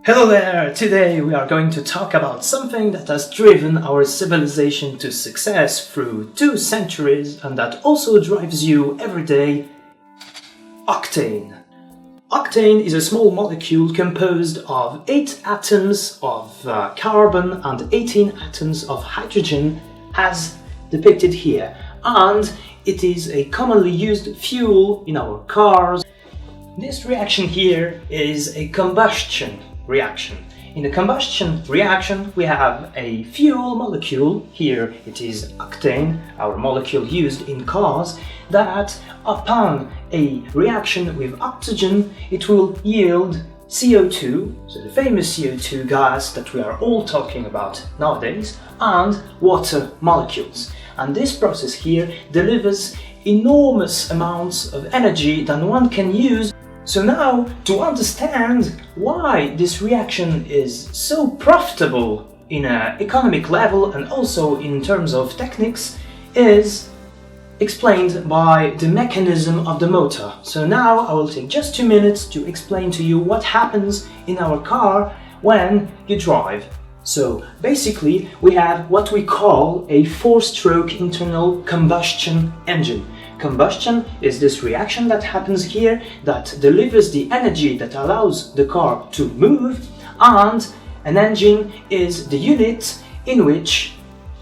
Hello there! Today we are going to talk about something that has driven our civilization to success through 2 centuries and that also drives you every day: octane. Octane is a small molecule composed of 8 atoms of carbon and 18 atoms of hydrogen, as depicted here, and it is a commonly used fuel in our cars. This reaction here is a combustion reaction. In the combustion reaction we have a fuel molecule, here it is octane, our molecule used in cars, that upon a reaction with oxygen it will yield CO2, so the famous CO2 gas that we are all talking about nowadays, and water molecules. And this process here delivers enormous amounts of energy that one can use. So now, to understand why this reaction is so profitable in an economic level and also in terms of techniques, is explained by the mechanism of the motor. So now I will take just 2 minutes to explain to you what happens in our car when you drive. So basically we have what we call a 4-stroke internal combustion engine. Combustion is this reaction that happens here that delivers the energy that allows the car to move, and an engine is the unit in which,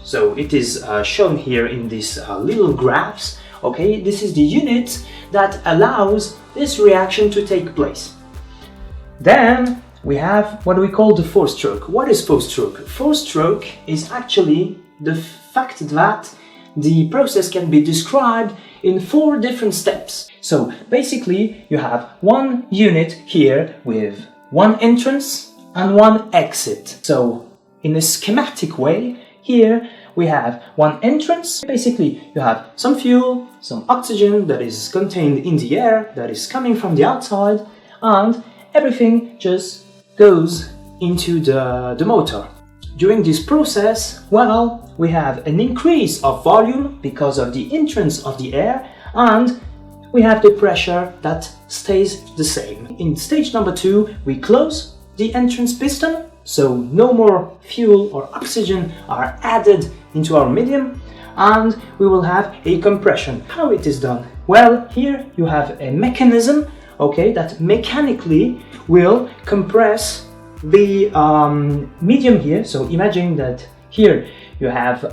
so it is shown here in these little graphs, okay, this is the unit that allows this reaction to take place. Then we have what we call the 4-stroke. What is 4-stroke? 4-stroke is actually the fact that the process can be described in 4 different steps. So basically you have one unit here with one entrance and one exit. So in a schematic way, here we have one entrance. Basically you have some fuel, some oxygen that is contained in the air, that is coming from the outside, and everything just goes into the motor. During this process, well, we have an increase of volume because of the entrance of the air, and we have the pressure that stays the same. In stage number 2, we close the entrance piston, so no more fuel or oxygen are added into our medium, and we will have a compression. How it is done? Well, here you have a mechanism, okay, that mechanically will compress the medium here. So imagine that here you have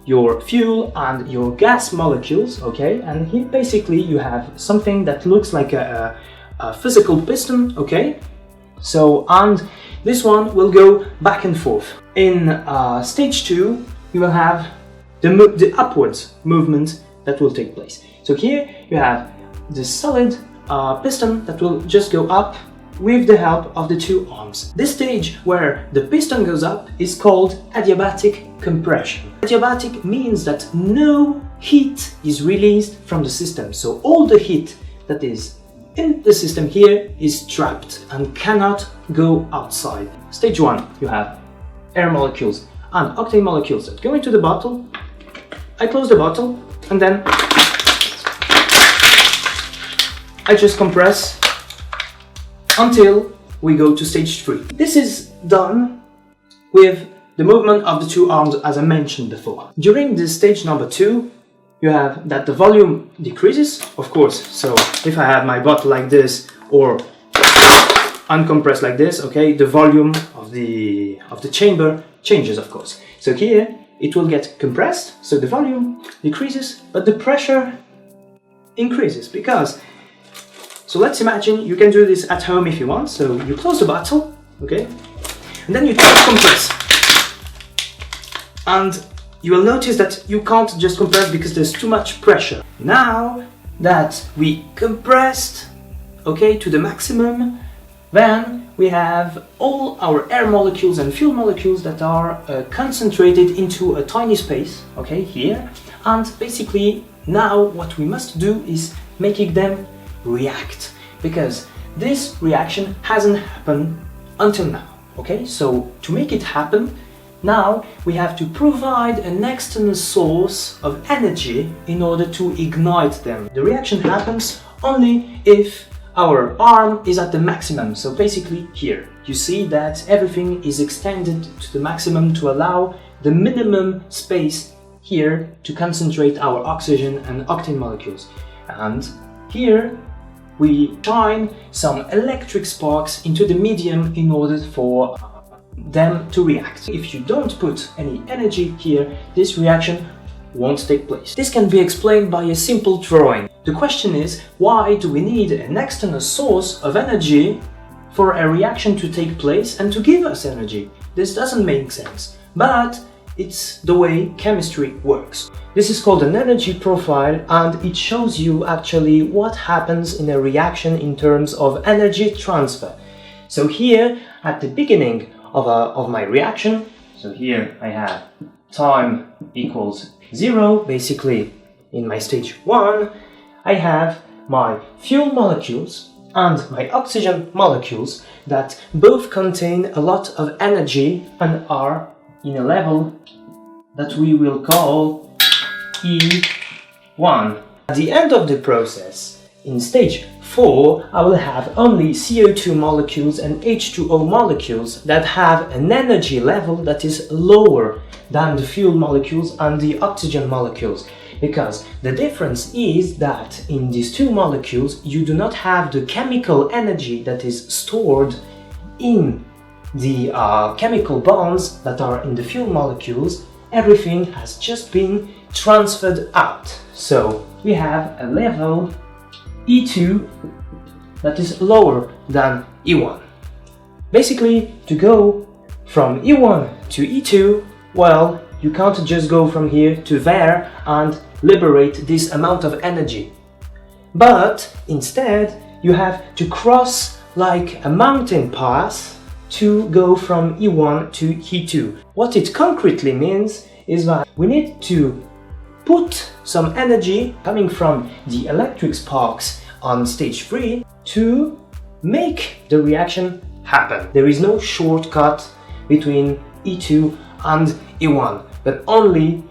your fuel and your gas molecules, okay, and here basically you have something that looks like a physical piston, okay, so, and this one will go back and forth. In stage 2 you will have the upwards movement that will take place. So here you have the solid piston that will just go up with the help of the 2 arms. This stage where the piston goes up is called adiabatic compression. Adiabatic means that no heat is released from the system, so all the heat that is in the system here is trapped and cannot go outside. Stage 1, you have air molecules and octane molecules that go into the bottle. I close the bottle and then I just compress until we go to stage 3. This is done with the movement of the 2 arms, as I mentioned before. During this stage number 2, you have that the volume decreases, of course. So if I have my bottle like this or uncompressed like this, okay, the volume of the chamber changes, of course. So here it will get compressed, so the volume decreases, but the pressure increases because, so let's imagine you can do this at home if you want. So you close the bottle, okay, and then you try to compress. And you will notice that you can't just compress because there's too much pressure. Now that we compressed, okay, to the maximum, then we have all our air molecules and fuel molecules that are concentrated into a tiny space, okay, here. And basically now what we must do is making them react, because this reaction hasn't happened until now, okay? So to make it happen, now we have to provide an external source of energy in order to ignite them. The reaction happens only if our arm is at the maximum, so basically here. you see that everything is extended to the maximum to allow the minimum space here to concentrate our oxygen and octane molecules. And here we shine some electric sparks into the medium in order for them to react. If you don't put any energy here, this reaction won't take place. This can be explained by a simple drawing. The question is, why do we need an external source of energy for a reaction to take place and to give us energy? This doesn't make sense, but it's the way chemistry works. This is called an energy profile, and it shows you actually what happens in a reaction in terms of energy transfer. So here at the beginning of my reaction, so here I have time equals 0, basically in my stage 1, I have my fuel molecules and my oxygen molecules that both contain a lot of energy and are in a level that we will call E1. At the end of the process, in stage 4, I will have only CO2 molecules and H2O molecules that have an energy level that is lower than the fuel molecules and the oxygen molecules. Because the difference is that in these two molecules you do not have the chemical energy that is stored in the chemical bonds that are in the fuel molecules. Everything has just been transferred out. So we have a level E2 that is lower than E1. Basically, to go from E1 to E2, well, you can't just go from here to there and liberate this amount of energy. But instead, you have to cross like a mountain pass to go from E1 to E2. What it concretely means is that we need to put some energy coming from the electric sparks on stage 3 to make the reaction happen. There is no shortcut between E2 and E1, but only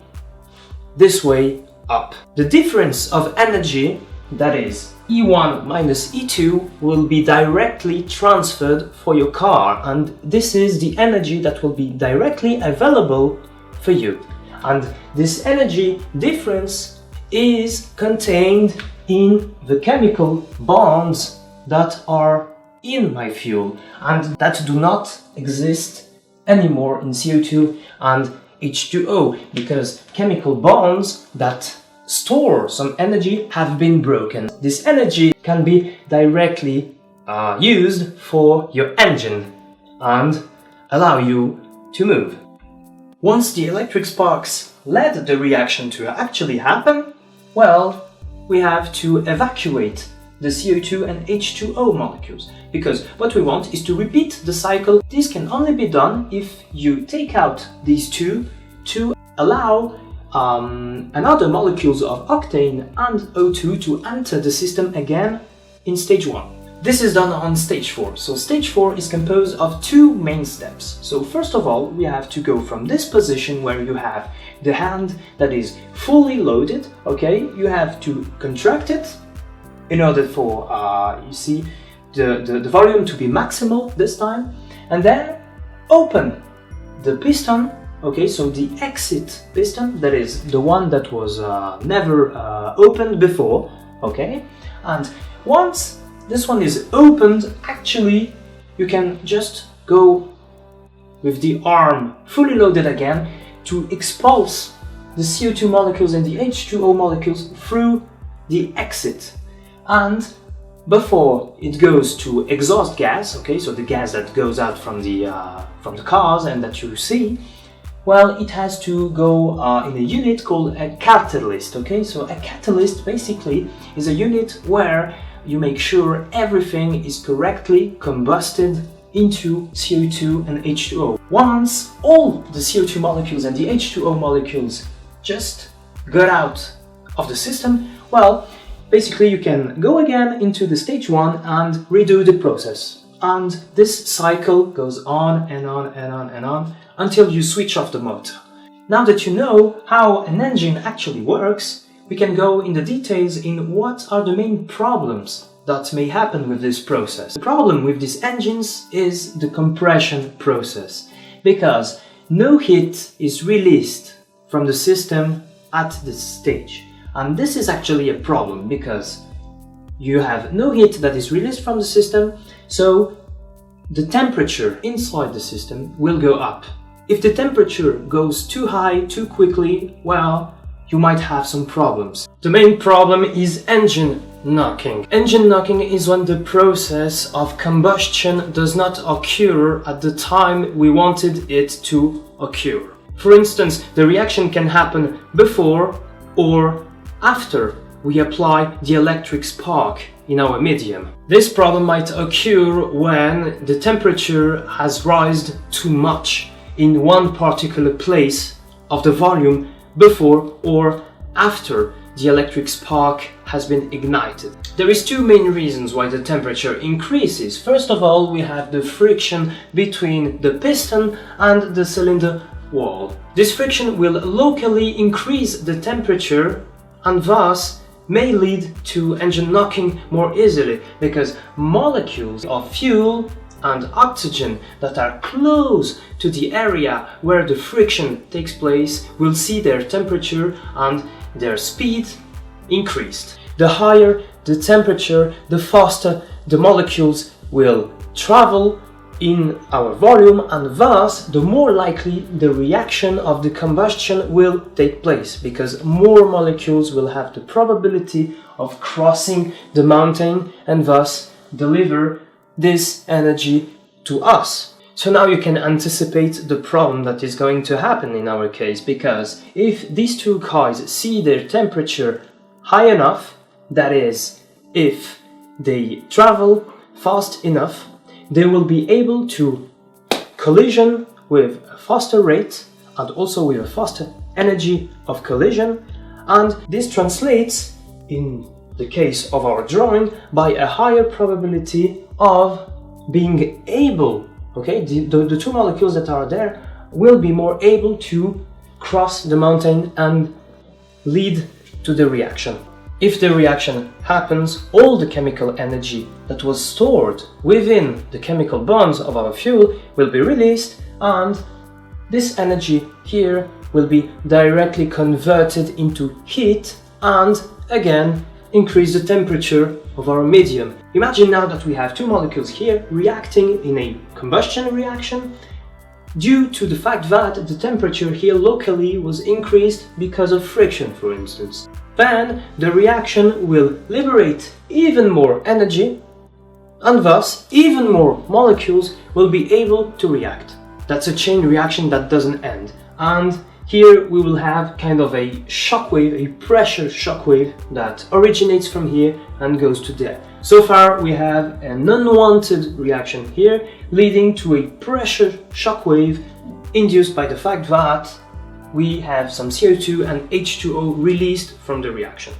this way up. The difference of energy, that is E1 minus E2, will be directly transferred for your car, and this is the energy that will be directly available for you. And this energy difference is contained in the chemical bonds that are in my fuel and that do not exist anymore in CO2 and H2O, because chemical bonds that store some energy have been broken. This energy can be directly used for your engine and allow you to move. Once the electric sparks led the reaction to actually happen, well, we have to evacuate the CO2 and H2O molecules, because what we want is to repeat the cycle. This can only be done if you take out these two to allow another molecules of octane and O2 to enter the system again in stage 1. This is done on stage 4. So stage 4 is composed of two main steps. So first of all, we have to go from this position where you have the hand that is fully loaded, okay? You have to contract it in order for, you see, the volume to be maximal this time, and then open the piston, okay? So the exit piston, that is the one that was never opened before, okay? And once this one is opened, actually you can just go with the arm fully loaded again to expulse the CO2 molecules and the H2O molecules through the exit. And before it goes to exhaust gas, okay, so the gas that goes out from the cars and that you see, well, it has to go in a unit called a catalyst, okay? So a catalyst basically is a unit where you make sure everything is correctly combusted into CO2 and H2O. Once all the CO2 molecules and the H2O molecules just got out of the system, well, basically you can go again into the stage 1 and redo the process. And this cycle goes on and on and on and on until you switch off the motor. Now that you know how an engine actually works, we can go in the details in what are the main problems that may happen with this process. The problem with these engines is the compression process, because no heat is released from the system at this stage. And this is actually a problem, because you have no heat that is released from the system, so the temperature inside the system will go up. If the temperature goes too high too quickly, well, you might have some problems. The main problem is engine knocking. Engine knocking is when the process of combustion does not occur at the time we wanted it to occur. For instance, the reaction can happen before or after we apply the electric spark in our medium. This problem might occur when the temperature has risen too much in one particular place of the volume before or after the electric spark has been ignited. There is two main reasons why the temperature increases. First of all, we have the friction between the piston and the cylinder wall. This friction will locally increase the temperature and thus may lead to engine knocking more easily, because molecules of fuel and oxygen that are close to the area where the friction takes place will see their temperature and their speed increased. The higher the temperature, the faster the molecules will travel in our volume, and thus the more likely the reaction of the combustion will take place, because more molecules will have the probability of crossing the mountain and thus deliver this energy to us. So now you can anticipate the problem that is going to happen in our case, because if these two guys see their temperature high enough, that is, if they travel fast enough, they will be able to collision with a faster rate and also with a faster energy of collision, and this translates, in the case of our drawing, by a higher probability of being able, okay, the two molecules that are there will be more able to cross the mountain and lead to the reaction. If the reaction happens, all the chemical energy that was stored within the chemical bonds of our fuel will be released, and this energy here will be directly converted into heat and again increase the temperature of our medium. Imagine now that we have two molecules here reacting in a combustion reaction due to the fact that the temperature here locally was increased because of friction, for instance. Then the reaction will liberate even more energy, and thus even more molecules will be able to react. That's a chain reaction that doesn't end. And here we will have kind of a shockwave, a pressure shockwave that originates from here and goes to there. So far we have an unwanted reaction here leading to a pressure shockwave induced by the fact that we have some CO2 and H2O released from the reaction.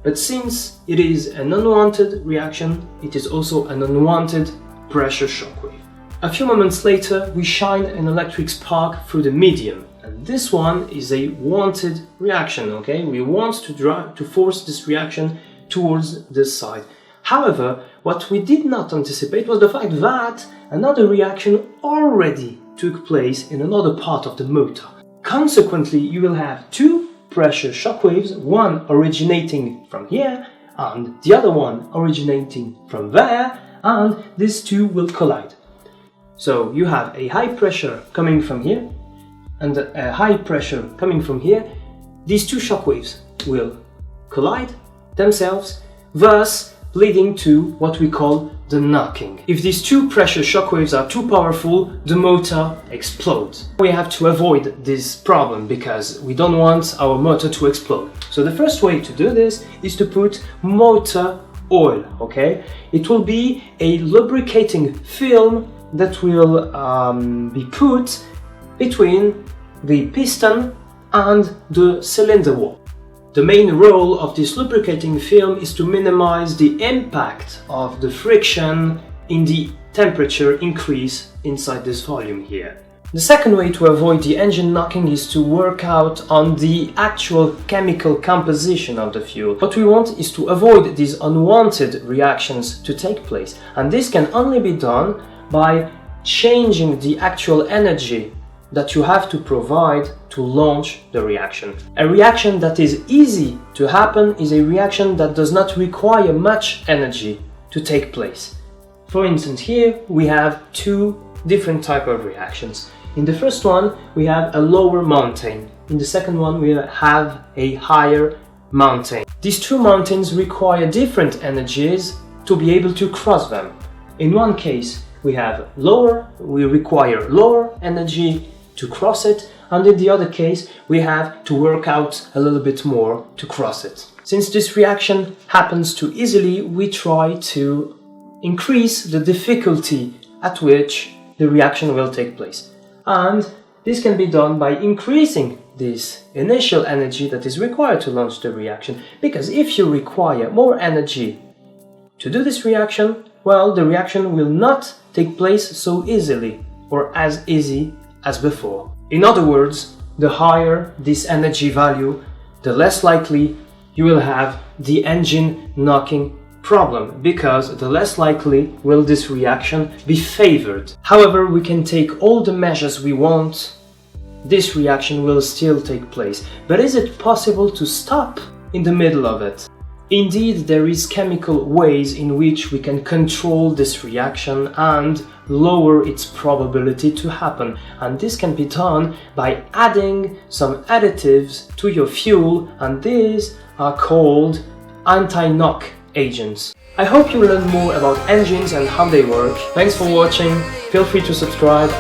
But since it is an unwanted reaction, it is also an unwanted pressure shockwave. A few moments later, we shine an electric spark through the medium, and this one is a wanted reaction, okay? We want to force this reaction towards this side. However, what we did not anticipate was the fact that another reaction already took place in another part of the motor. Consequently, you will have two pressure shockwaves, one originating from here and the other one originating from there, and these two will collide. So you have a high pressure coming from here and a high pressure coming from here. These two shockwaves will collide themselves, thus leading to what we call the knocking. If these two pressure shockwaves are too powerful, the motor explodes. We have to avoid this problem because we don't want our motor to explode. So the first way to do this is to put motor oil, okay? It will be a lubricating film that will be put between the piston and the cylinder wall. The main role of this lubricating film is to minimize the impact of the friction in the temperature increase inside this volume here. The second way to avoid the engine knocking is to work out on the actual chemical composition of the fuel. What we want is to avoid these unwanted reactions to take place, and this can only be done by changing the actual energy that you have to provide to launch the reaction. A reaction that is easy to happen is a reaction that does not require much energy to take place. For instance, here we have two different types of reactions. In the first one, we have a lower mountain. In the second one, we have a higher mountain. These two mountains require different energies to be able to cross them. In one case, we require lower energy to cross it, and in the other case, we have to work out a little bit more to cross it. Since this reaction happens too easily, we try to increase the difficulty at which the reaction will take place. And this can be done by increasing this initial energy that is required to launch the reaction, because if you require more energy to do this reaction, well, the reaction will not take place so easily or as easy as before. In other words, the higher this energy value, the less likely you will have the engine knocking problem, because the less likely will this reaction be favored. However, we can take all the measures we want, this reaction will still take place. But is it possible to stop in the middle of it? Indeed, there is chemical ways in which we can control this reaction and lower its probability to happen, and this can be done by adding some additives to your fuel, and these are called anti-knock agents. I hope you learned more about engines and how they work. Thanks for watching, feel free to subscribe.